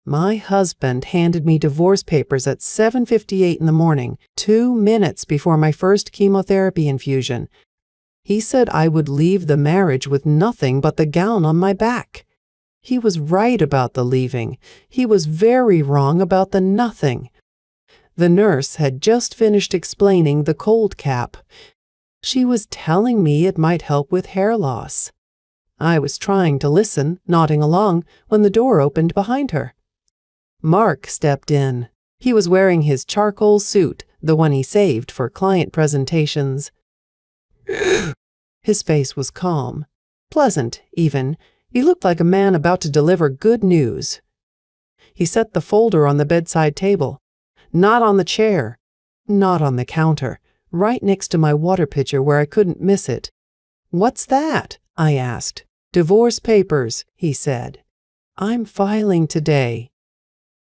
My husband handed me divorce papers at 7:58 in the morning, 2 minutes before my first chemotherapy infusion. He said I would leave the marriage with nothing but the gown on my back. He was right about the leaving. He was very wrong about the nothing. The nurse had just finished explaining the cold cap. She was telling me it might help with hair loss. I was trying to listen, nodding along, when the door opened behind her. Mark stepped in. He was wearing his charcoal suit, the one he saved for client presentations. His face was calm, pleasant even. He looked like a man about to deliver good news. He set the folder on the bedside table, not on the chair, not on the counter, right next to my water pitcher where I couldn't miss it. "What's that?" I asked. "Divorce papers," he said. "I'm filing today."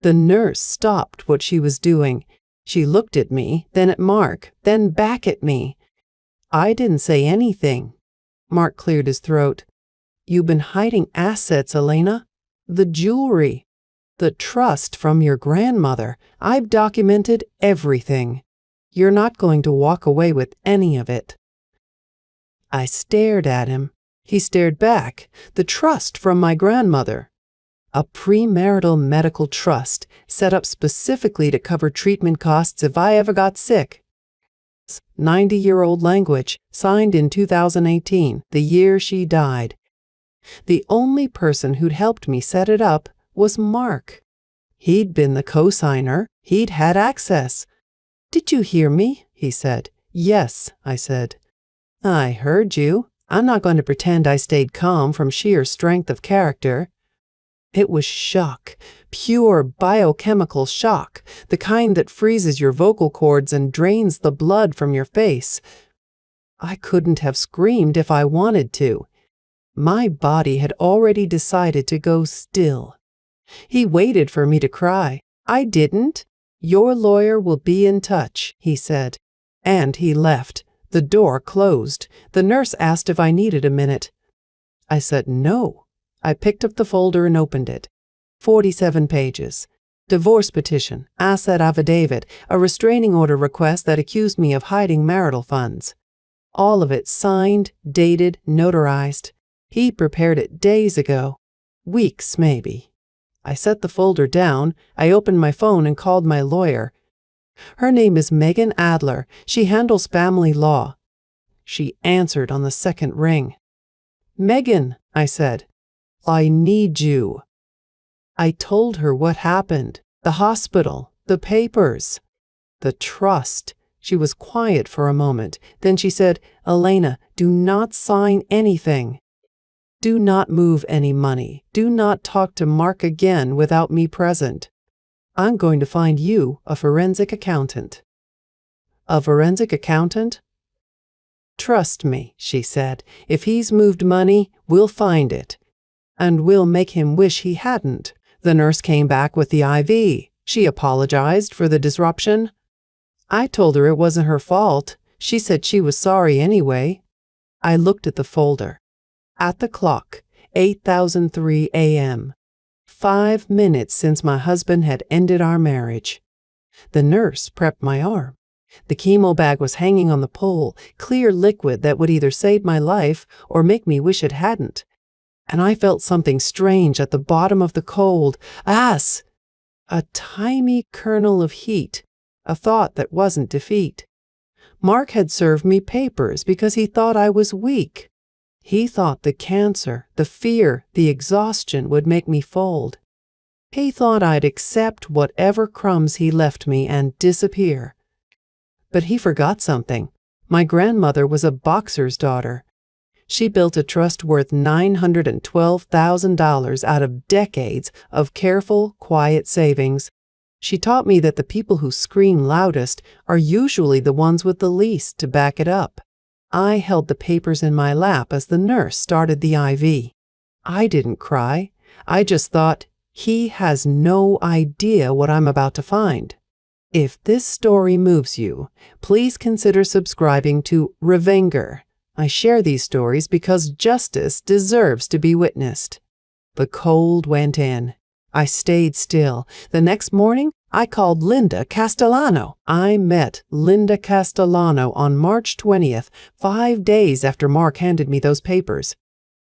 The nurse stopped what she was doing. She looked at me, then at Mark, then back at me. I didn't say anything. Mark cleared his throat. "You've been hiding assets, Elena. The jewelry. The trust from your grandmother. I've documented everything. You're not going to walk away with any of it." I stared at him. He stared back. The trust from my grandmother. A premarital medical trust set up specifically to cover treatment costs if I ever got sick. 90-year-old language, signed in 2018, the year she died. The only person who'd helped me set it up was Mark. He'd been the co-signer. He'd had access. "Did you hear me?" he said. "Yes," I said. "I heard you. I'm not going to pretend I stayed calm from sheer strength of character." It was shock, pure biochemical shock, the kind that freezes your vocal cords and drains the blood from your face. I couldn't have screamed if I wanted to. My body had already decided to go still. He waited for me to cry. I didn't. "Your lawyer will be in touch," he said. And he left. The door closed. The nurse asked if I needed a minute. I said no. I picked up the folder and opened it. 47 pages. Divorce petition, asset affidavit, a restraining order request that accused me of hiding marital funds. All of it signed, dated, notarized. He prepared it days ago. Weeks, maybe. I set the folder down. I opened my phone and called my lawyer. Her name is Megan Adler. She handles family law. She answered on the second ring. "Megan," I said, "I need you." I told her what happened, the hospital, the papers, the trust. She was quiet for a moment. Then she said, "Elena, do not sign anything. Do not move any money. Do not talk to Mark again without me present. I'm going to find you a forensic accountant." "A forensic accountant?" "Trust me," she said. "If he's moved money, we'll find it. And we'll make him wish he hadn't." The nurse came back with the IV. She apologized for the disruption. I told her it wasn't her fault. She said she was sorry anyway. I looked at the folder. At the clock, 8:03 a.m. 5 minutes since my husband had ended our marriage. The nurse prepped my arm. The chemo bag was hanging on the pole, clear liquid that would either save my life or make me wish it hadn't. And I felt something strange at the bottom of the cold. A tiny kernel of heat, a thought that wasn't defeat. Mark had served me papers because he thought I was weak. He thought the cancer, the fear, the exhaustion would make me fold. He thought I'd accept whatever crumbs he left me and disappear. But he forgot something. My grandmother was a boxer's daughter. She built a trust worth $912,000 out of decades of careful, quiet savings. She taught me that the people who scream loudest are usually the ones with the least to back it up. I held the papers in my lap as the nurse started the IV. I didn't cry. I just thought, he has no idea what I'm about to find. If this story moves you, please consider subscribing to Revenger. I share these stories because justice deserves to be witnessed. The cold went in. I stayed still. The next morning, I called Linda Castellano. I met Linda Castellano on March 20th, 5 days after Mark handed me those papers.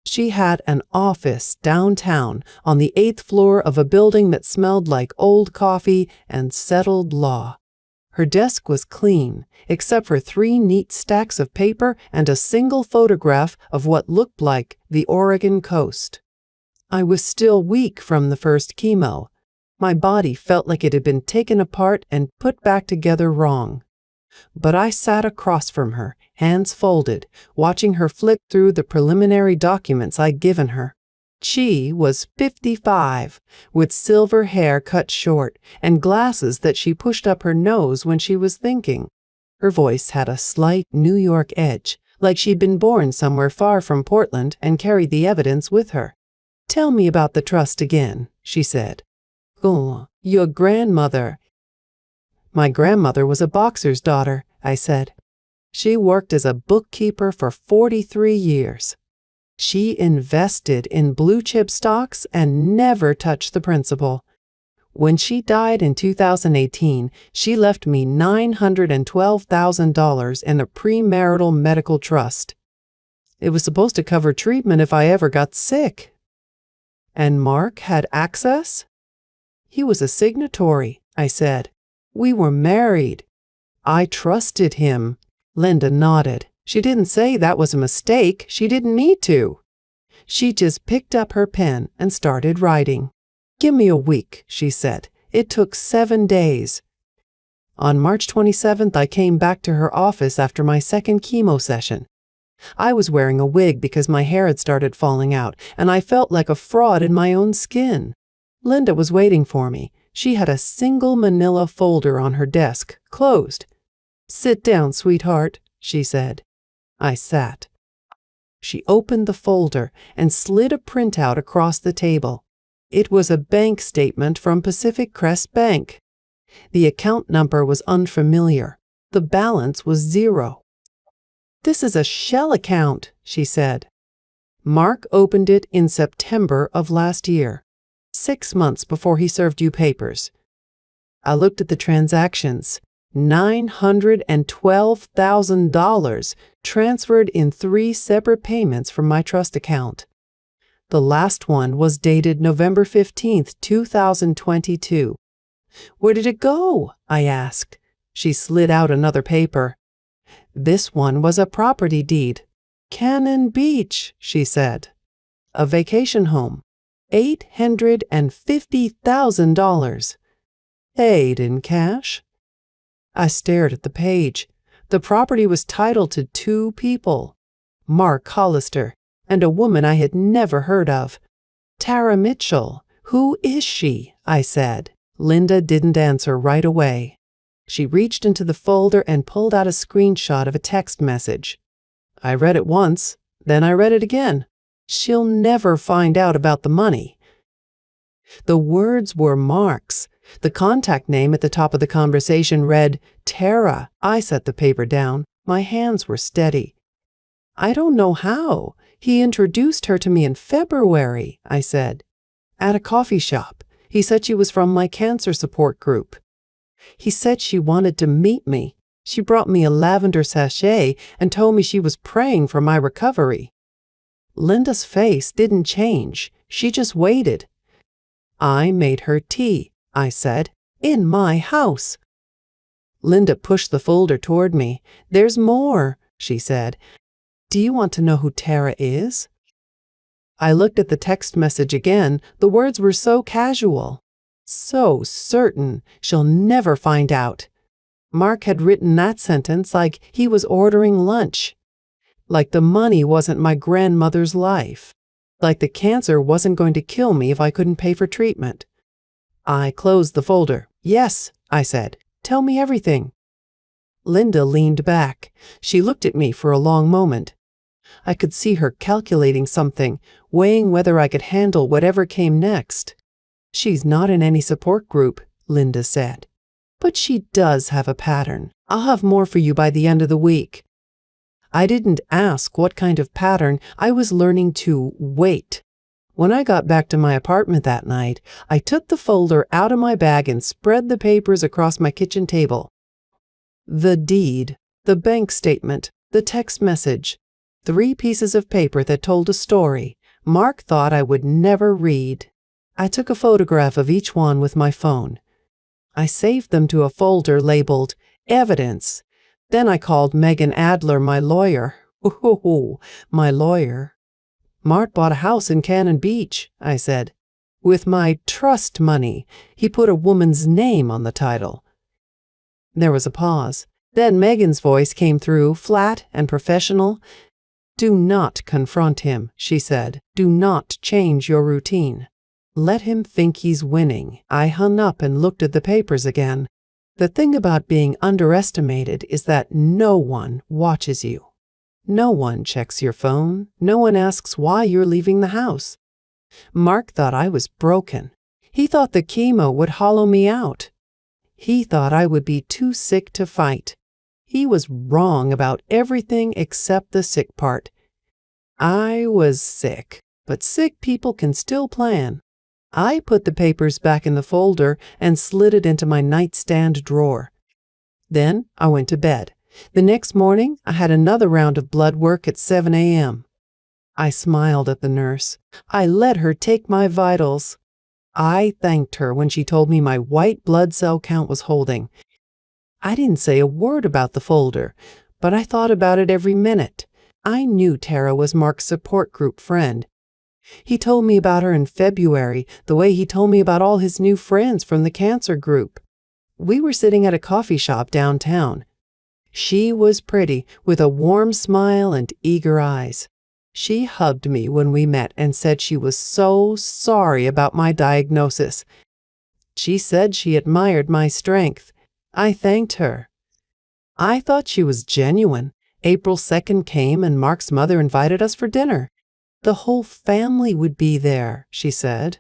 She had an office downtown on the 8th floor of a building that smelled like old coffee and settled law. Her desk was clean, except for 3 neat stacks of paper and a single photograph of what looked like the Oregon coast. I was still weak from the first chemo. My body felt like it had been taken apart and put back together wrong. But I sat across from her, hands folded, watching her flick through the preliminary documents I'd given her. She was 55, with silver hair cut short and glasses that she pushed up her nose when she was thinking. Her voice had a slight New York edge, like she'd been born somewhere far from Portland and carried the evidence with her. "Tell me about the trust again," she said. "Oh, your grandmother." "My grandmother was a boxer's daughter," I said. "She worked as a bookkeeper for 43 years. She invested in blue-chip stocks and never touched the principal. When she died in 2018, she left me $912,000 in a premarital medical trust. It was supposed to cover treatment if I ever got sick." "And Mark had access?" "He was a signatory," I said. "We were married. I trusted him." Linda nodded. She didn't say that was a mistake. She didn't need to. She just picked up her pen and started writing. "Give me a week," she said. "It took 7 days." On March 27th, I came back to her office after my second chemo session. I was wearing a wig because my hair had started falling out, and I felt like a fraud in my own skin. Linda was waiting for me. She had a single manila folder on her desk, closed. "Sit down, sweetheart," she said. I sat. She opened the folder and slid a printout across the table. It was a bank statement from Pacific Crest Bank. The account number was unfamiliar. The balance was 0. "This is a shell account," she said. "Mark opened it in September of last year, 6 months before he served you papers." I looked at the transactions. $912,000 transferred in 3 separate payments from my trust account. The last one was dated November 15th, 2022. "Where did it go?" I asked. She slid out another paper. "This one was a property deed." "Cannon Beach," she said. "A vacation home. $850,000. Paid in cash." I stared at the page. The property was titled to 2 people, Mark Hollister and a woman I had never heard of. "Tara Mitchell. Who is she?" I said. Linda didn't answer right away. She reached into the folder and pulled out a screenshot of a text message. I read it once, then I read it again. "She'll never find out about the money." The words were Mark's. The contact name at the top of the conversation read, Tara. I set the paper down. My hands were steady. "I don't know how. He introduced her to me in February," I said. "At a coffee shop. He said she was from my cancer support group. He said she wanted to meet me. She brought me a lavender sachet and told me she was praying for my recovery." Linda's face didn't change. She just waited. "I made her tea," I said, "in my house." Linda pushed the folder toward me. "There's more," she said. "Do you want to know who Tara is?" I looked at the text message again. The words were so casual. So certain she'll never find out. Mark had written that sentence like he was ordering lunch. Like the money wasn't my grandmother's life. Like the cancer wasn't going to kill me if I couldn't pay for treatment. I closed the folder. "Yes," I said. "Tell me everything." Linda leaned back. She looked at me for a long moment. I could see her calculating something, weighing whether I could handle whatever came next. "She's not in any support group," Linda said. "But she does have a pattern. I'll have more for you by the end of the week." I didn't ask what kind of pattern. I was learning to wait. When I got back to my apartment that night, I took the folder out of my bag and spread the papers across my kitchen table. The deed, the bank statement, the text message, 3 pieces of paper that told a story Mark thought I would never read. I took a photograph of each one with my phone. I saved them to a folder labeled Evidence. Then I called Megan Adler my lawyer. Ooh, my lawyer. Mark bought a house in Cannon Beach, I said. With my trust money. He put a woman's name on the title. There was a pause. Then Megan's voice came through, flat and professional. Do not confront him, she said. Do not change your routine. Let him think he's winning. I hung up and looked at the papers again. The thing about being underestimated is that no one watches you. No one checks your phone. No one asks why you're leaving the house. Mark thought I was broken. He thought the chemo would hollow me out. He thought I would be too sick to fight. He was wrong about everything except the sick part. I was sick, but sick people can still plan. I put the papers back in the folder and slid it into my nightstand drawer. Then I went to bed. The next morning, I had another round of blood work at 7 a.m. I smiled at the nurse. I let her take my vitals. I thanked her when she told me my white blood cell count was holding. I didn't say a word about the folder, but I thought about it every minute. I knew Tara was Mark's support group friend. He told me about her in February, the way he told me about all his new friends from the cancer group. We were sitting at a coffee shop downtown. She was pretty, with a warm smile and eager eyes. She hugged me when we met and said she was so sorry about my diagnosis. She said she admired my strength. I thanked her. I thought she was genuine. April 2nd came and Mark's mother invited us for dinner. The whole family would be there, she said.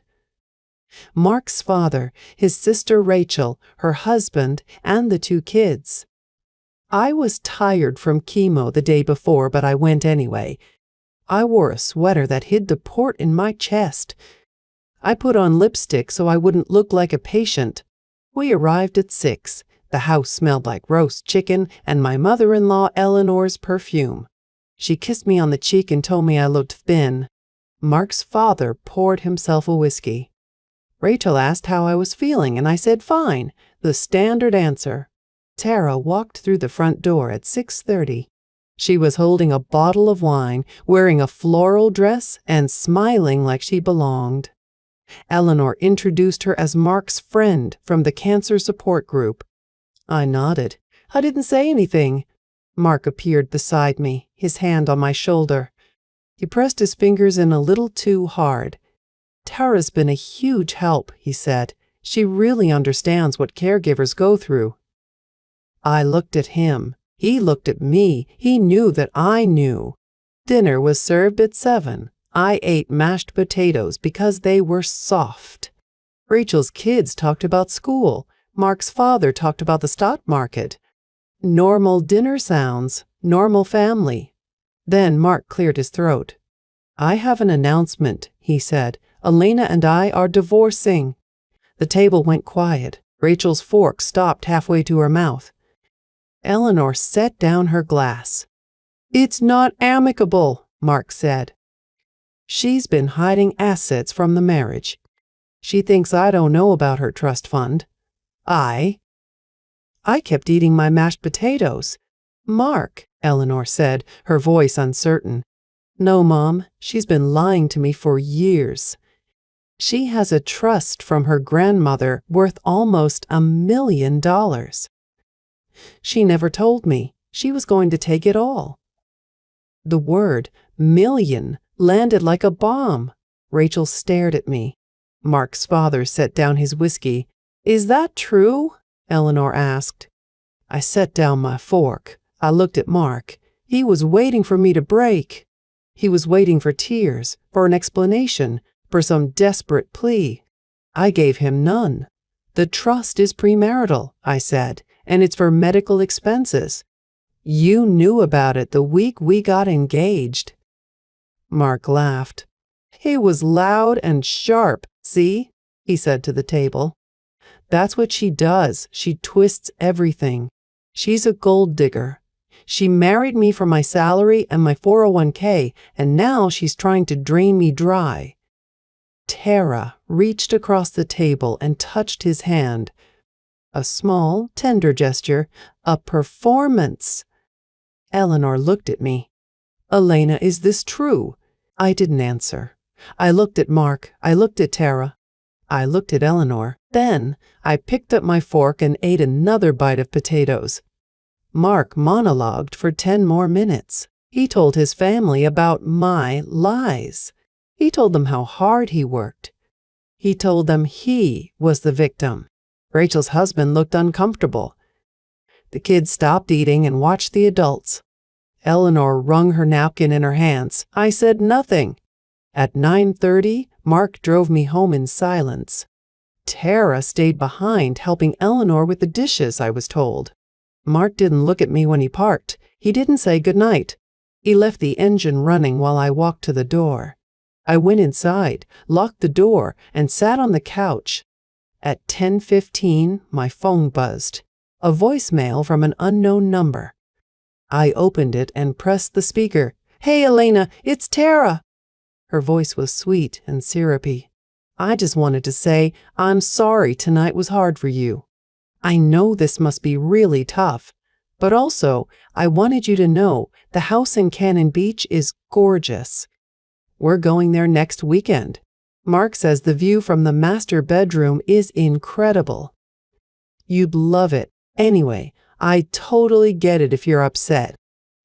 Mark's father, his sister Rachel, her husband, and the 2 kids. I was tired from chemo the day before, but I went anyway. I wore a sweater that hid the port in my chest. I put on lipstick so I wouldn't look like a patient. We arrived at 6. The house smelled like roast chicken and my mother-in-law Eleanor's perfume. She kissed me on the cheek and told me I looked thin. Mark's father poured himself a whiskey. Rachel asked how I was feeling, and I said fine, the standard answer. Tara walked through the front door at 6:30. She was holding a bottle of wine, wearing a floral dress, and smiling like she belonged. Eleanor introduced her as Mark's friend from the cancer support group. I nodded. I didn't say anything. Mark appeared beside me, his hand on my shoulder. He pressed his fingers in a little too hard. Tara's been a huge help, he said. She really understands what caregivers go through. I looked at him. He looked at me. He knew that I knew. Dinner was served at 7. I ate mashed potatoes because they were soft. Rachel's kids talked about school. Mark's father talked about the stock market. Normal dinner sounds, normal family. Then Mark cleared his throat. I have an announcement, he said. Elena and I are divorcing. The table went quiet. Rachel's fork stopped halfway to her mouth. Eleanor set down her glass. It's not amicable, Mark said. She's been hiding assets from the marriage. She thinks I don't know about her trust fund. I kept eating my mashed potatoes. Mark, Eleanor said, her voice uncertain. No, Mom, she's been lying to me for years. She has a trust from her grandmother worth almost $1 million. She never told me. She was going to take it all. The word million landed like a bomb. Rachel stared at me. Mark's father set down his whiskey. Is that true? Eleanor asked. I set down my fork. I looked at Mark. He was waiting for me to break. He was waiting for tears, for an explanation, for some desperate plea. I gave him none. The trust is premarital, I said, and it's for medical expenses. You knew about it the week we got engaged. Mark laughed. It was loud and sharp, see? He said to the table. That's what she does. She twists everything. She's a gold digger. She married me for my salary and my 401k, and now she's trying to drain me dry. Tara reached across the table and touched his hand. A small, tender gesture, a performance. Eleanor looked at me. Elena, is this true? I didn't answer. I looked at Mark. I looked at Tara. I looked at Eleanor. Then I picked up my fork and ate another bite of potatoes. Mark monologued for 10 more minutes. He told his family about my lies. He told them how hard he worked. He told them he was the victim. Rachel's husband looked uncomfortable. The kids stopped eating and watched the adults. Eleanor wrung her napkin in her hands. I said nothing. At 9:30, Mark drove me home in silence. Tara stayed behind helping Eleanor with the dishes, I was told. Mark didn't look at me when he parked. He didn't say goodnight. He left the engine running while I walked to the door. I went inside, locked the door, and sat on the couch. At 10:15, my phone buzzed. A voicemail from an unknown number. I opened it and pressed the speaker. Hey, Elena, it's Tara. Her voice was sweet and syrupy. I just wanted to say, I'm sorry tonight was hard for you. I know this must be really tough, but also I wanted you to know the house in Cannon Beach is gorgeous. We're going there next weekend. Mark says the view from the master bedroom is incredible. You'd love it. Anyway, I totally get it if you're upset.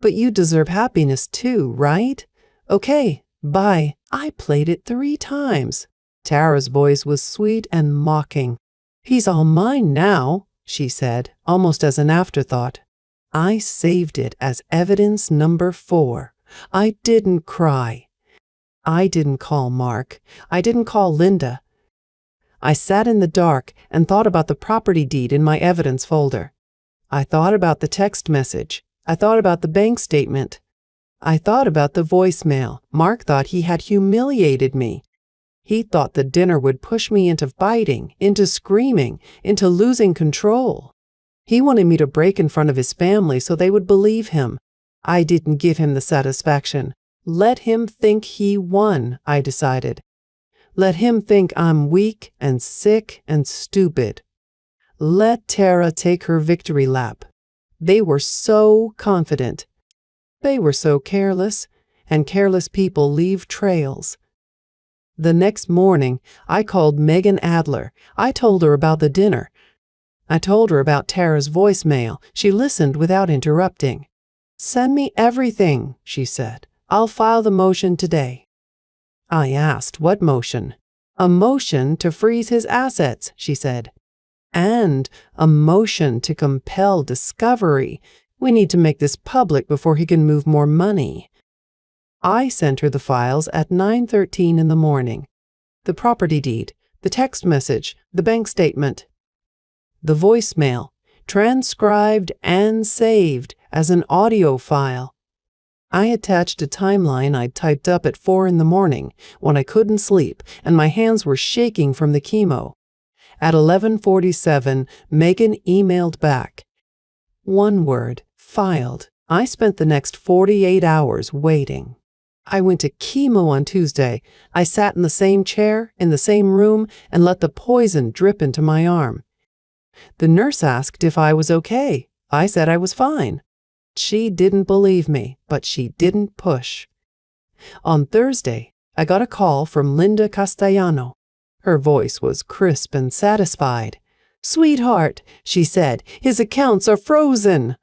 But you deserve happiness too, right? Okay, bye. I played it 3 times. Tara's voice was sweet and mocking. He's all mine now, she said, almost as an afterthought. I saved it as evidence number 4. I didn't cry. I didn't call Mark. I didn't call Linda. I sat in the dark and thought about the property deed in my evidence folder. I thought about the text message. I thought about the bank statement. I thought about the voicemail. Mark thought he had humiliated me. He thought the dinner would push me into biting, into screaming, into losing control. He wanted me to break in front of his family so they would believe him. I didn't give him the satisfaction. Let him think he won, I decided. Let him think I'm weak and sick and stupid. Let Tara take her victory lap. They were so confident. They were so careless, and careless people leave trails. The next morning, I called Megan Adler. I told her about the dinner. I told her about Tara's voicemail. She listened without interrupting. Send me everything, she said. I'll file the motion today. I asked, what motion? A motion to freeze his assets, she said. And a motion to compel discovery. We need to make this public before he can move more money. I sent her the files at 9:13 in the morning. The property deed, the text message, the bank statement. The voicemail, transcribed and saved as an audio file. I attached a timeline I'd typed up at 4 in the morning when I couldn't sleep and my hands were shaking from the chemo. At 11:47, Megan emailed back. One word, filed. I spent the next 48 hours waiting. I went to chemo on Tuesday. I sat in the same chair, in the same room, and let the poison drip into my arm. The nurse asked if I was okay. I said I was fine. She didn't believe me, but she didn't push. On Thursday, I got a call from Linda Castellano. Her voice was crisp and satisfied. Sweetheart, she said, his accounts are frozen.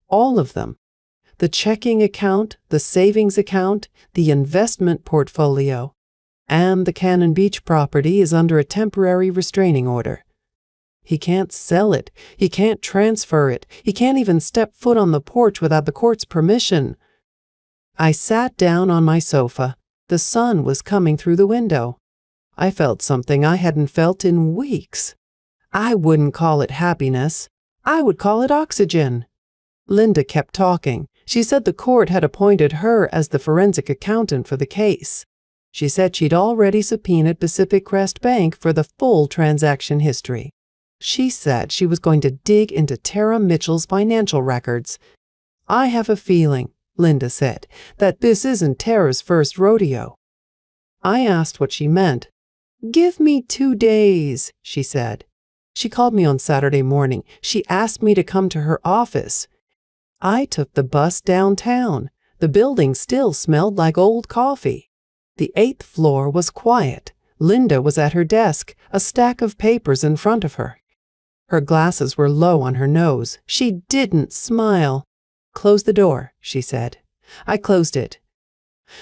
All of them. The checking account, the savings account, the investment portfolio, and the Cannon Beach property is under a temporary restraining order. He can't sell it. He can't transfer it. He can't even step foot on the porch without the court's permission. I sat down on my sofa. The sun was coming through the window. I felt something I hadn't felt in weeks. I wouldn't call it happiness. I would call it oxygen. Linda kept talking. She said the court had appointed her as the forensic accountant for the case. She said she'd already subpoenaed Pacific Crest Bank for the full transaction history. She said she was going to dig into Tara Mitchell's financial records. I have a feeling, Linda said, that this isn't Tara's first rodeo. I asked what she meant. Give me 2 days, she said. She called me on Saturday morning. She asked me to come to her office. I took the bus downtown. The building still smelled like old coffee. The 8th floor was quiet. Linda was at her desk, a stack of papers in front of her. Her glasses were low on her nose. She didn't smile. Close the door, she said. I closed it.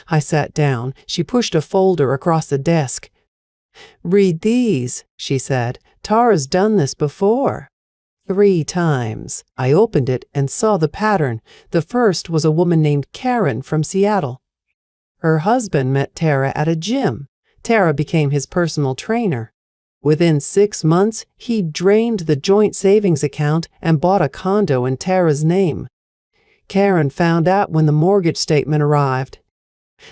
I sat down. She pushed a folder across the desk. Read these, she said. Tara's done this before. 3 times. I opened it and saw the pattern. The first was a woman named Karen from Seattle. Her husband met Tara at a gym. Tara became his personal trainer. Within 6 months, he drained the joint savings account and bought a condo in Tara's name. Karen found out when the mortgage statement arrived.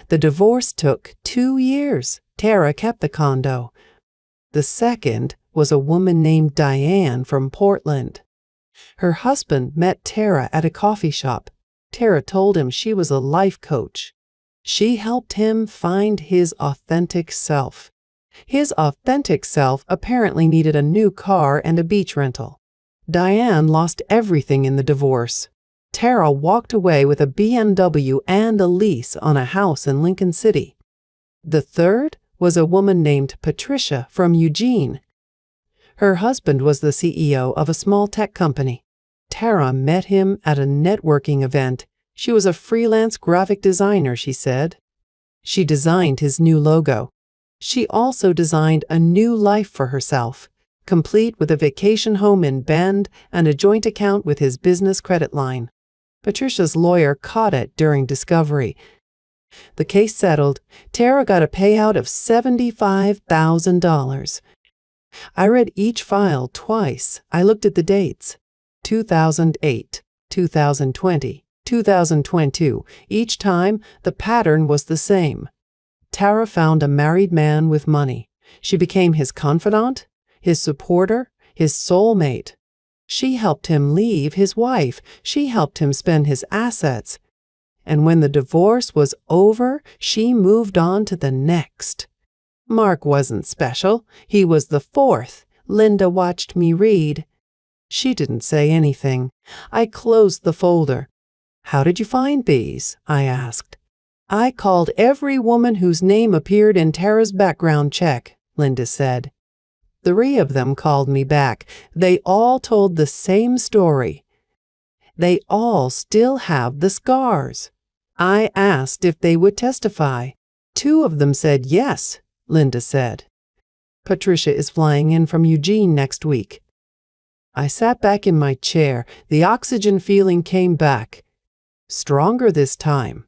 The divorce took 2 years. Tara kept the condo. The second was a woman named Diane from Portland. Her husband met Tara at a coffee shop. Tara told him she was a life coach. She helped him find his authentic self. His authentic self apparently needed a new car and a beach rental. Diane lost everything in the divorce. Tara walked away with a BMW and a lease on a house in Lincoln City. The third was a woman named Patricia from Eugene. Her husband was the CEO of a small tech company. Tara met him at a networking event. She was a freelance graphic designer, she said. She designed his new logo. She also designed a new life for herself, complete with a vacation home in Bend and a joint account with his business credit line. Patricia's lawyer caught it during discovery. The case settled. Tara got a payout of $75,000. I read each file twice. I looked at the dates. 2008, 2020, 2022. Each time, the pattern was the same. Tara found a married man with money. She became his confidant, his supporter, his soulmate. She helped him leave his wife. She helped him spend his assets. And when the divorce was over, she moved on to the next. Mark wasn't special. He was the fourth. Linda watched me read. She didn't say anything. I closed the folder. How did you find these? I asked. I called every woman whose name appeared in Tara's background check, Linda said. 3 of them called me back. They all told the same story. They all still have the scars. I asked if they would testify. 2 of them said yes, Linda said. Patricia is flying in from Eugene next week. I sat back in my chair. The oxygen feeling came back. Stronger this time.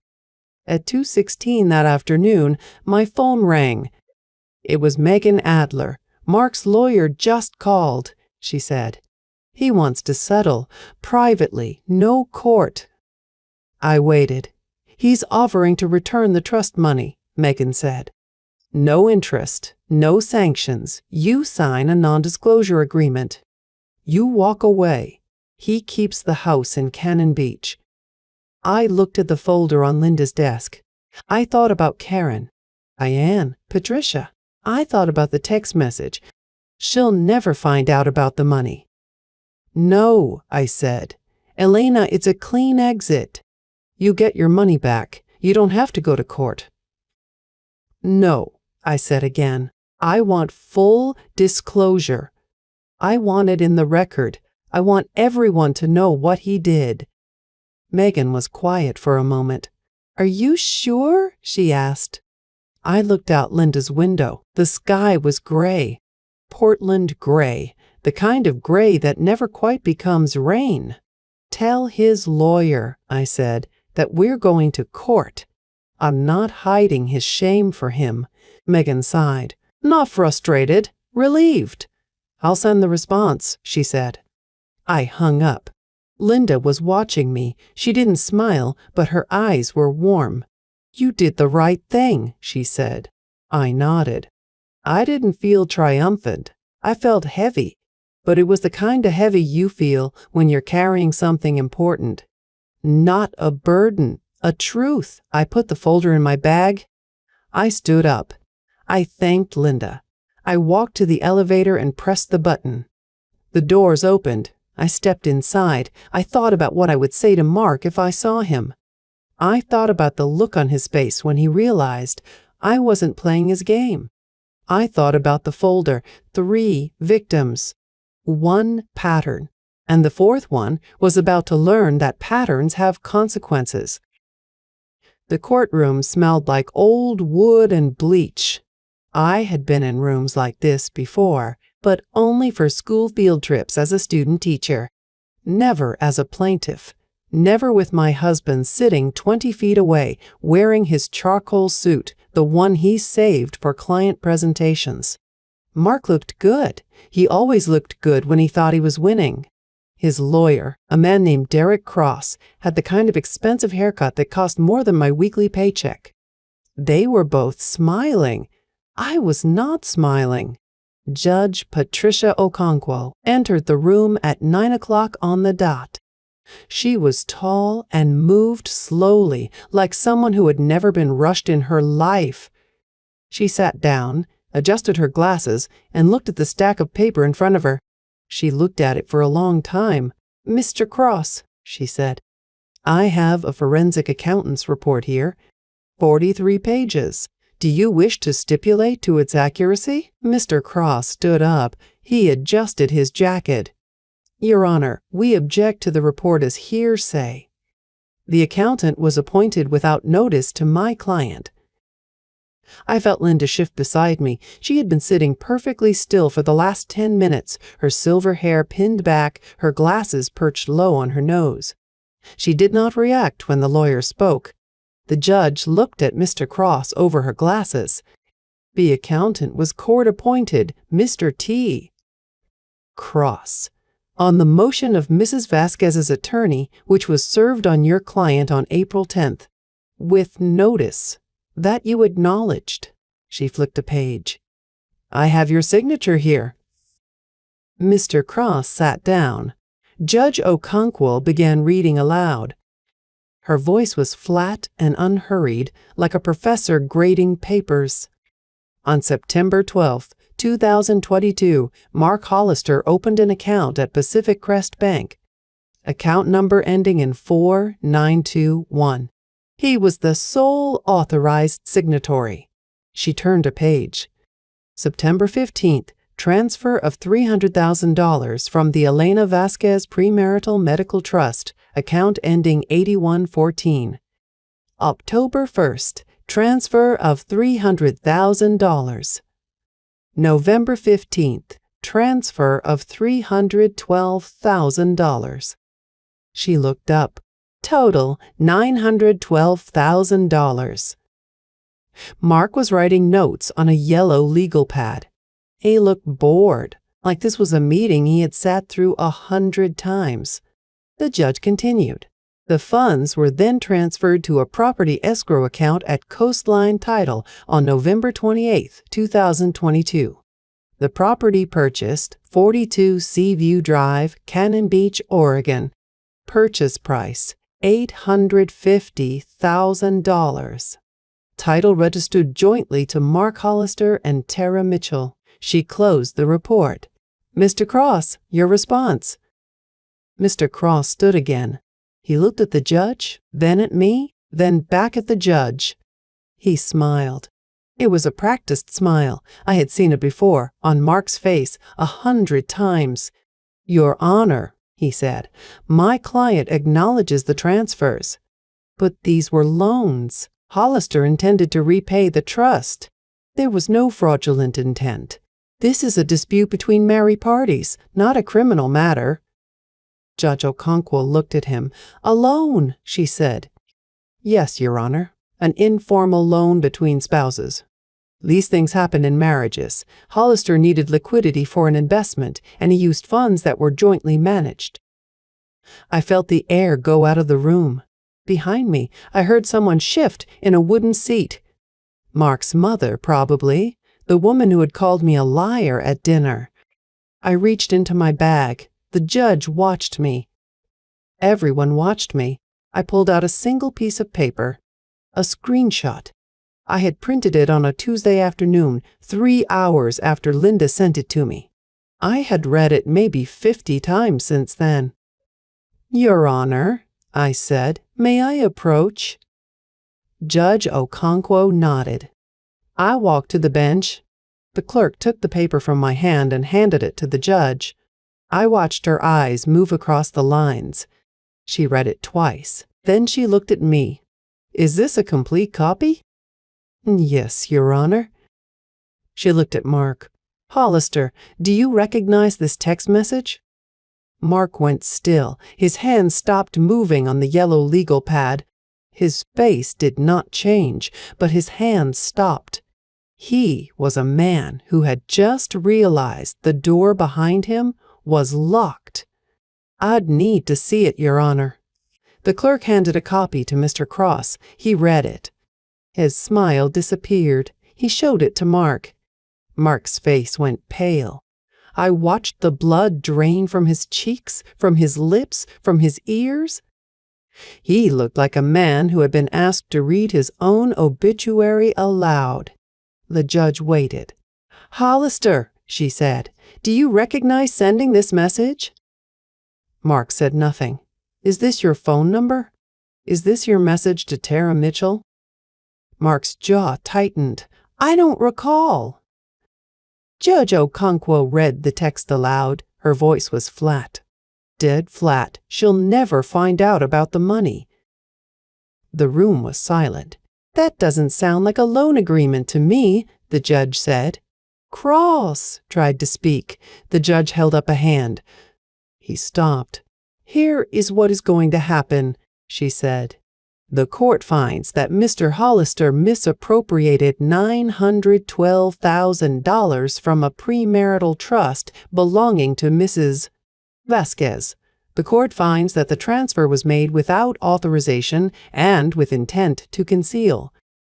At 2:16 that afternoon, my phone rang. It was Megan Adler. Mark's lawyer just called, she said. He wants to settle, privately, no court. I waited. He's offering to return the trust money, Megan said. No interest, no sanctions. You sign a non-disclosure agreement. You walk away. He keeps the house in Cannon Beach. I looked at the folder on Linda's desk. I thought about Karen, Diane, Patricia. I thought about the text message. She'll never find out about the money. No, I said. Elena, it's a clean exit. You get your money back. You don't have to go to court. No, I said again. I want full disclosure. I want it in the record. I want everyone to know what he did. Megan was quiet for a moment. Are you sure? She asked. I looked out Linda's window. The sky was gray. Portland gray. The kind of gray that never quite becomes rain. Tell his lawyer, I said, that we're going to court. I'm not hiding his shame for him. Megan sighed. Not frustrated, relieved. I'll send the response, she said. I hung up. Linda was watching me. She didn't smile, but her eyes were warm. You did the right thing, she said. I nodded. I didn't feel triumphant. I felt heavy, but it was the kind of heavy you feel when you're carrying something important. Not a burden, a truth. I put the folder in my bag. I stood up. I thanked Linda. I walked to the elevator and pressed the button. The doors opened. I stepped inside. I thought about what I would say to Mark if I saw him. I thought about the look on his face when he realized I wasn't playing his game. I thought about the folder, 3 victims, 1 pattern, and the 4th one was about to learn that patterns have consequences. The courtroom smelled like old wood and bleach. I had been in rooms like this before, but only for school field trips as a student teacher. Never as a plaintiff. Never with my husband sitting 20 feet away, wearing his charcoal suit, the one he saved for client presentations. Mark looked good. He always looked good when he thought he was winning. His lawyer, a man named Derek Cross, had the kind of expensive haircut that cost more than my weekly paycheck. They were both smiling. I was not smiling. Judge Patricia Okonkwo entered the room at 9 o'clock on the dot. She was tall and moved slowly, like someone who had never been rushed in her life. She sat down, adjusted her glasses, and looked at the stack of paper in front of her. She looked at it for a long time. "Mr. Cross," she said, "I have a forensic accountant's report here. 43 pages. Do you wish to stipulate to its accuracy?" Mr. Cross stood up. He adjusted his jacket. "Your Honor, we object to the report as hearsay." The accountant was appointed without notice to my client. I felt Linda shift beside me. She had been sitting perfectly still for the last 10 minutes, her silver hair pinned back, her glasses perched low on her nose. She did not react when the lawyer spoke. The judge looked at Mr. Cross over her glasses. The accountant was court-appointed, Mr. T. Cross. On the motion of Mrs. Vasquez's attorney, which was served on your client on April 10th, with notice that you acknowledged. She flicked a page. I have your signature here. Mr. Cross sat down. Judge Okonkwo began reading aloud. Her voice was flat and unhurried, like a professor grading papers. On September 12th, 2022, Mark Hollister opened an account at Pacific Crest Bank. Account number ending in 4921. He was the sole authorized signatory. She turned a page. September 15th, transfer of $300,000 from the Elena Vasquez Premarital Medical Trust, account ending 8114. October 1st, transfer of $300,000. November 15th, transfer of $312,000. She looked up. Total $912,000. Mark was writing notes on a yellow legal pad. He looked bored, like this was a meeting he had sat through 100 times. The judge continued. The funds were then transferred to a property escrow account at Coastline Title on November 28, 2022. The property purchased 42 Seaview Drive, Cannon Beach, Oregon. Purchase price $850,000. Title registered jointly to Mark Hollister and Tara Mitchell. She closed the report. Mr. Cross, your response. Mr. Cross stood again. He looked at the judge, then at me, then back at the judge. He smiled. It was a practiced smile. I had seen it before, on Mark's face, 100 times. Your Honor, he said, my client acknowledges the transfers. But these were loans. Hollister intended to repay the trust. There was no fraudulent intent. This is a dispute between married parties, not a criminal matter. Judge Okonkwo looked at him. A loan, she said. Yes, Your Honor. An informal loan between spouses. These things happen in marriages. Hollister needed liquidity for an investment, and he used funds that were jointly managed. I felt the air go out of the room. Behind me, I heard someone shift in a wooden seat. Mark's mother, probably, the woman who had called me a liar at dinner. I reached into my bag. The judge watched me. Everyone watched me. I pulled out a single piece of paper, a screenshot. I had printed it on a Tuesday afternoon, 3 hours after Linda sent it to me. I had read it maybe 50 times since then. "Your Honor," I said, "may I approach?" Judge Okonkwo nodded. I walked to the bench. The clerk took the paper from my hand and handed it to the judge. I watched her eyes move across the lines. She read it twice. Then she looked at me. "Is this a complete copy?" "Yes, Your Honor." She looked at Mark. "Hollister, do you recognize this text message?" Mark went still. His hands stopped moving on the yellow legal pad. His face did not change, but his hands stopped. He was a man who had just realized the door behind him was locked. "I'd need to see it, Your Honor." The clerk handed a copy to Mr. Cross. He read it. His smile disappeared. He showed it to Mark. Mark's face went pale. I watched the blood drain from his cheeks, from his lips, from his ears. He looked like a man who had been asked to read his own obituary aloud. The judge waited. "Hollister," she said, "do you recognize sending this message?" Mark said nothing. "Is this your phone number? Is this your message to Tara Mitchell?" Mark's jaw tightened. "I don't recall." Judge Okonkwo read the text aloud. Her voice was flat. Dead flat. "She'll never find out about the money." The room was silent. "That doesn't sound like a loan agreement to me," the judge said. Cross tried to speak. The judge held up a hand. He stopped. "Here is what is going to happen," she said. "The court finds that Mr. Hollister misappropriated $912,000 from a premarital trust belonging to Mrs. Vasquez. The court finds that the transfer was made without authorization and with intent to conceal.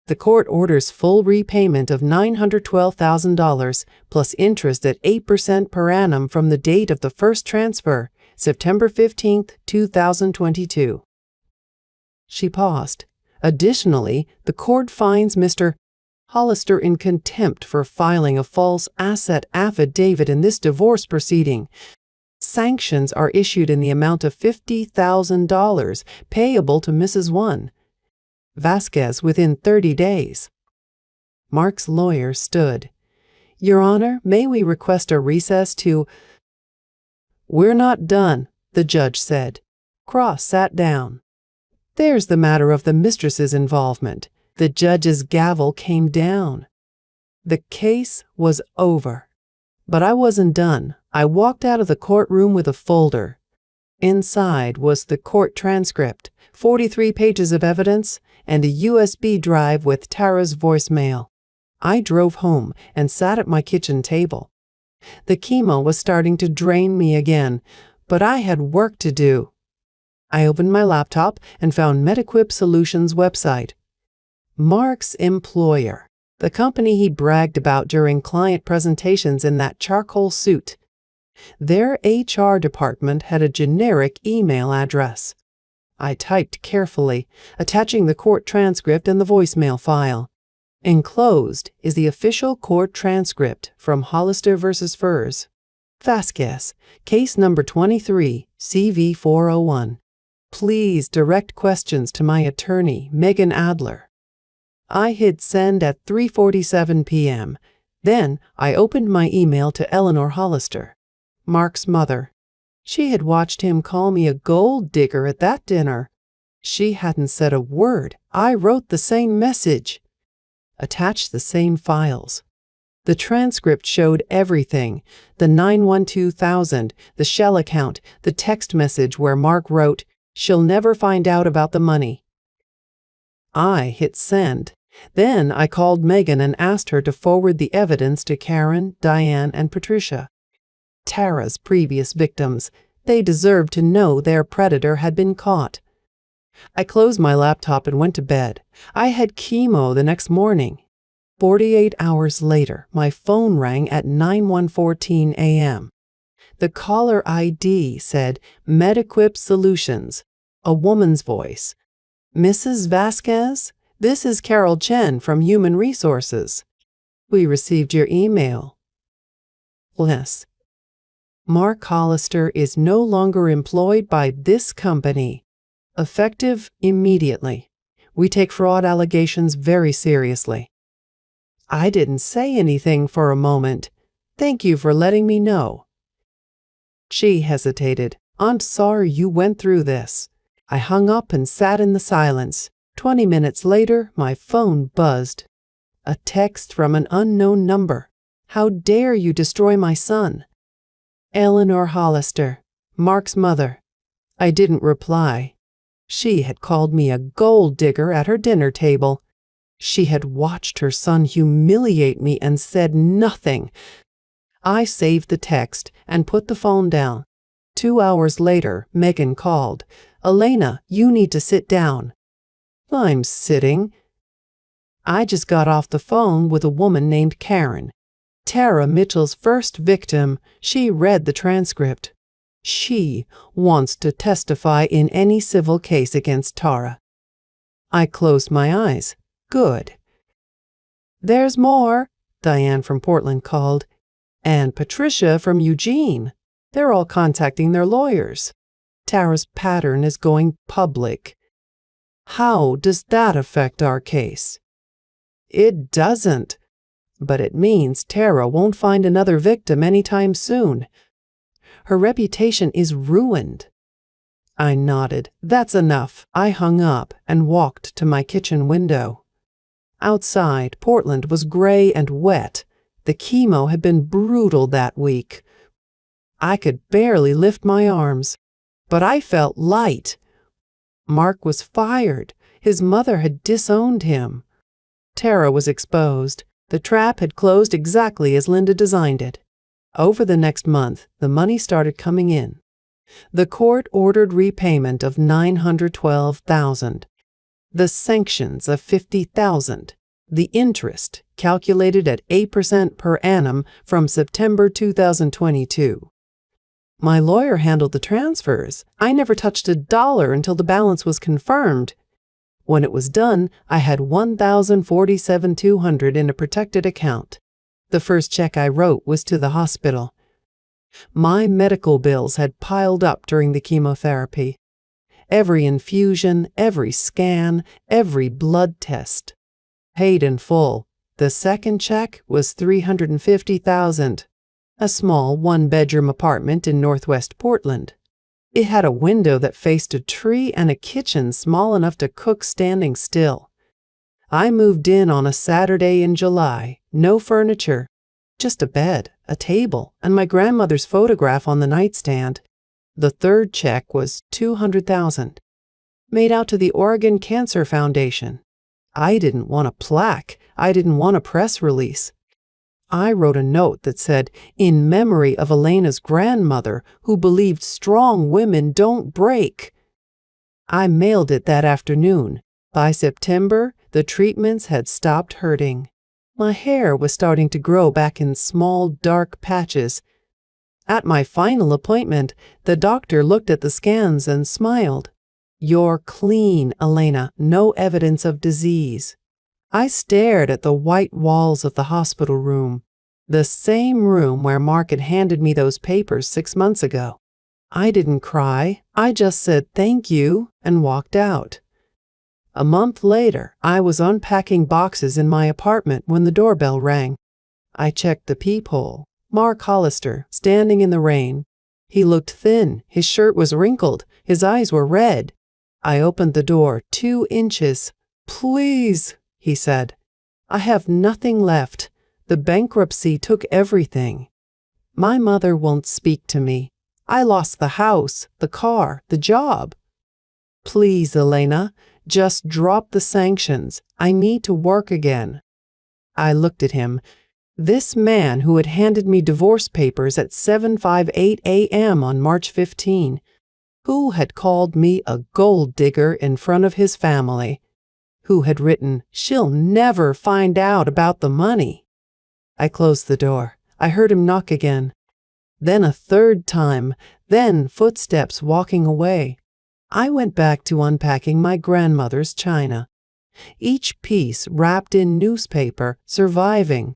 The court orders full repayment of $912,000 plus interest at 8% per annum from the date of the first transfer, September 15, 2022. She paused. "Additionally, the court finds Mr. Hollister in contempt for filing a false asset affidavit in this divorce proceeding. Sanctions are issued in the amount of $50,000 payable to Mrs. 1. Vasquez within 30 days. Mark's lawyer stood. "Your Honor, may we request a recess to—" "We're not done," the judge said. Cross sat down. "There's the matter of the mistress's involvement." The judge's gavel came down. The case was over. But I wasn't done. I walked out of the courtroom with a folder. Inside was the court transcript, 43 pages of evidence, and a USB drive with Tara's voicemail. I drove home and sat at my kitchen table. The chemo was starting to drain me again, but I had work to do. I opened my laptop and found MediQuip Solutions' website. Mark's employer, the company he bragged about during client presentations in that charcoal suit. Their HR department had a generic email address. I typed carefully, attaching the court transcript and the voicemail file. Enclosed is the official court transcript from Hollister v. Furs. Vasquez, case number 23, CV 401. Please direct questions to my attorney, Megan Adler. I hit send at 3:47 p.m. Then I opened my email to Eleanor Hollister, Mark's mother. She had watched him call me a gold digger at that dinner. She hadn't said a word. I wrote the same message. Attached the same files. The transcript showed everything. The 912,000, the Shell account, the text message where Mark wrote, "She'll never find out about the money." I hit send. Then I called Megan and asked her to forward the evidence to Karen, Diane, and Patricia. Tara's previous victims. They deserved to know their predator had been caught. I closed my laptop and went to bed. I had chemo the next morning. 48 hours later, my phone rang at 9:14 a.m. The caller ID said MedEquip Solutions, a woman's voice. Mrs. Vasquez, this is Carol Chen from Human Resources. We received your email. Yes. Mark Hollister is no longer employed by this company. Effective immediately. We take fraud allegations very seriously. I didn't say anything for a moment. Thank you for letting me know. She hesitated. I'm sorry you went through this. I hung up and sat in the silence. 20 minutes later, my phone buzzed. A text from an unknown number. How dare you destroy my son? Eleanor Hollister, Mark's mother. I didn't reply. She had called me a gold digger at her dinner table. She had watched her son humiliate me and said nothing. I saved the text and put the phone down. 2 hours later, Megan called. Elena, you need to sit down. I'm sitting. I just got off the phone with a woman named Karen. Tara Mitchell's first victim. She read the transcript. She wants to testify in any civil case against Tara. I closed my eyes. Good. There's more, Diane from Portland called. And Patricia from Eugene. They're all contacting their lawyers. Tara's pattern is going public. How does that affect our case? It doesn't. But it means Tara won't find another victim anytime soon. Her reputation is ruined. I nodded. That's enough. I hung up and walked to my kitchen window. Outside, Portland was gray and wet. The chemo had been brutal that week. I could barely lift my arms, but I felt light. Mark was fired. His mother had disowned him. Tara was exposed. The trap had closed exactly as Linda designed it. Over the next month, the money started coming in. The court ordered repayment of $912,000. The sanctions of $50,000. The interest, calculated at 8% per annum from September 2022. My lawyer handled the transfers. I never touched a dollar until the balance was confirmed. When it was done, I had $1,047,200 in a protected account. The first check I wrote was to the hospital. My medical bills had piled up during the chemotherapy. Every infusion, every scan, every blood test. Paid in full. The second check was $350,000. A small one-bedroom apartment in Northwest Portland. It had a window that faced a tree and a kitchen small enough to cook standing still. I moved in on a Saturday in July. No furniture. Just a bed, a table, and my grandmother's photograph on the nightstand. The third check was $200,000. Made out to the Oregon Cancer Foundation. I didn't want a plaque. I didn't want a press release. I wrote a note that said, in memory of Elena's grandmother, who believed strong women don't break. I mailed it that afternoon. By September, the treatments had stopped hurting. My hair was starting to grow back in small, dark patches. At my final appointment, the doctor looked at the scans and smiled. You're clean, Elena. No evidence of disease. I stared at the white walls of the hospital room, the same room where Mark had handed me those papers 6 months ago. I didn't cry. I just said thank you and walked out. A month later, I was unpacking boxes in my apartment when the doorbell rang. I checked the peephole. Mark Hollister, standing in the rain. He looked thin. His shirt was wrinkled. His eyes were red. I opened the door 2 inches. Please, he said. I have nothing left. The bankruptcy took everything. My mother won't speak to me. I lost the house, the car, the job. Please, Elena, just drop the sanctions. I need to work again. I looked at him. This man who had handed me divorce papers at 7:58 a.m. on March 15, who had called me a gold digger in front of his family. who had written, "She'll never find out about the money." I closed the door. I heard him knock again. Then a third time, then footsteps walking away. I went back to unpacking my grandmother's china. Each piece wrapped in newspaper, surviving.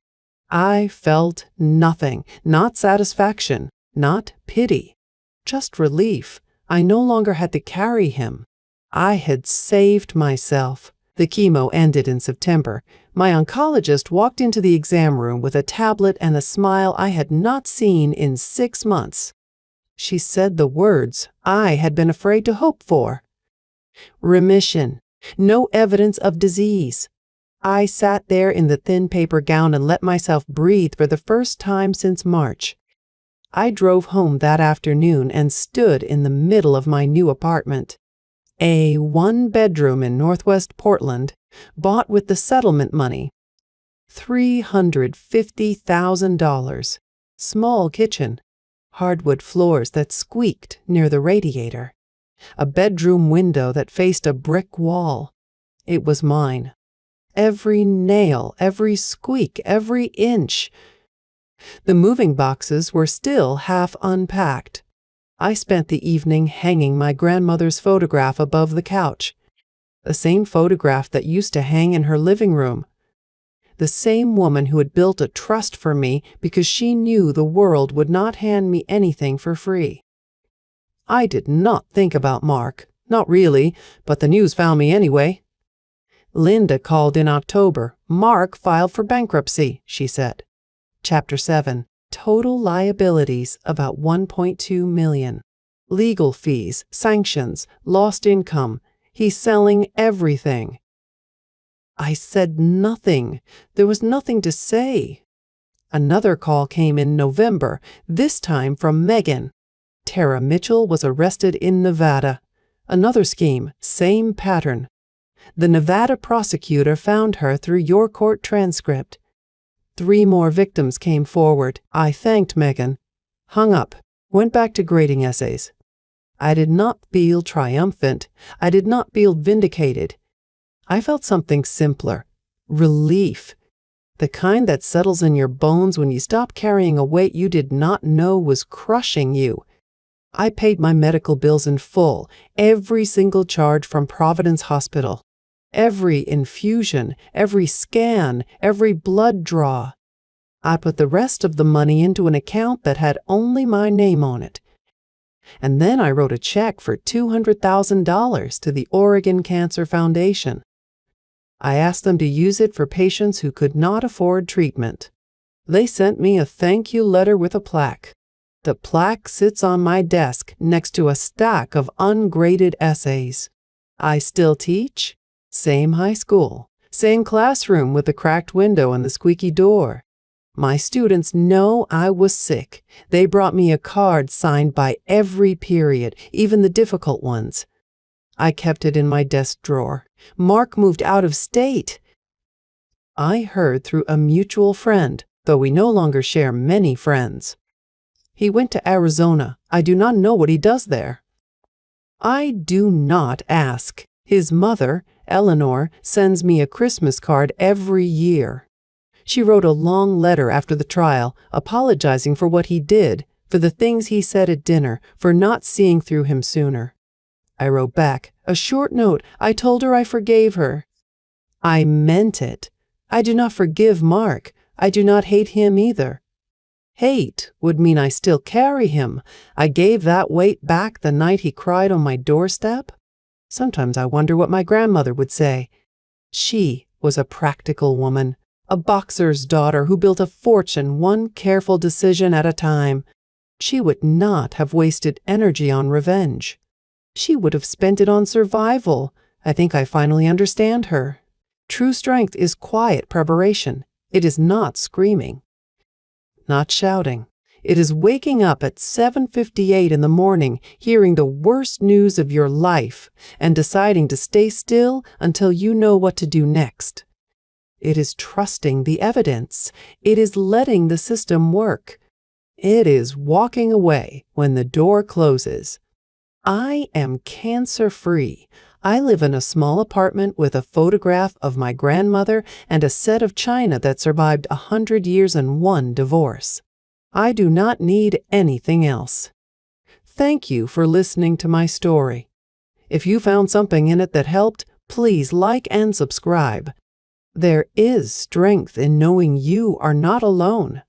I felt nothing, not satisfaction, not pity, just relief. I no longer had to carry him. I had saved myself. The chemo ended in September. My oncologist walked into the exam room with a tablet and a smile I had not seen in 6 months. She said the words I had been afraid to hope for. Remission. No evidence of disease. I sat there in the thin paper gown and let myself breathe for the first time since March. I drove home that afternoon and stood in the middle of my new apartment. A 1-bedroom in Northwest Portland, bought with the settlement money. $350,000. Small kitchen. Hardwood floors that squeaked near the radiator. A bedroom window that faced a brick wall. It was mine. Every nail, every squeak, every inch. The moving boxes were still half unpacked. I spent the evening hanging my grandmother's photograph above the couch. The same photograph that used to hang in her living room. The same woman who had built a trust for me because she knew the world would not hand me anything for free. I did not think about Mark, not really, but the news found me anyway. Linda called in October. Mark filed for bankruptcy, she said. Chapter 7. Total liabilities about $1.2 million. Legal fees, sanctions, lost income. He's selling everything. I said nothing. There was nothing to say. Another call came in November, this time from Megan. Tara Mitchell was arrested in Nevada. Another scheme, same pattern. The Nevada prosecutor found her through your court transcript. 3 more victims came forward. I thanked Megan, hung up, went back to grading essays. I did not feel triumphant. I did not feel vindicated. I felt something simpler, relief, the kind that settles in your bones when you stop carrying a weight you did not know was crushing you. I paid my medical bills in full, every single charge from Providence Hospital. Every infusion, every scan, every blood draw. I put the rest of the money into an account that had only my name on it. And then I wrote a check for $200,000 to the Oregon Cancer Foundation. I asked them to use it for patients who could not afford treatment. They sent me a thank you letter with a plaque. The plaque sits on my desk next to a stack of ungraded essays. I still teach. Same high school, same classroom with the cracked window and the squeaky door. My students know I was sick. They brought me a card signed by every period, even the difficult ones. I kept it in my desk drawer. Mark moved out of state. I heard through a mutual friend, though we no longer share many friends. He went to Arizona. I do not know what he does there. I do not ask. His mother, Eleanor, sends me a Christmas card every year. She wrote a long letter after the trial, apologizing for what he did, for the things he said at dinner, for not seeing through him sooner. I wrote back, a short note. I told her I forgave her. I meant it. I do not forgive Mark. I do not hate him either. Hate would mean I still carry him. I gave that weight back the night he cried on my doorstep. Sometimes I wonder what my grandmother would say. She was a practical woman, a boxer's daughter who built a fortune one careful decision at a time. She would not have wasted energy on revenge. She would have spent it on survival. I think I finally understand her. True strength is quiet preparation. It is not screaming, not shouting. It is waking up at 7:58 in the morning, hearing the worst news of your life, and deciding to stay still until you know what to do next. It is trusting the evidence. It is letting the system work. It is walking away when the door closes. I am cancer-free. I live in a small apartment with a photograph of my grandmother and a set of china that survived 100 years and one divorce. I do not need anything else. Thank you for listening to my story. If you found something in it that helped, please like and subscribe. There is strength in knowing you are not alone.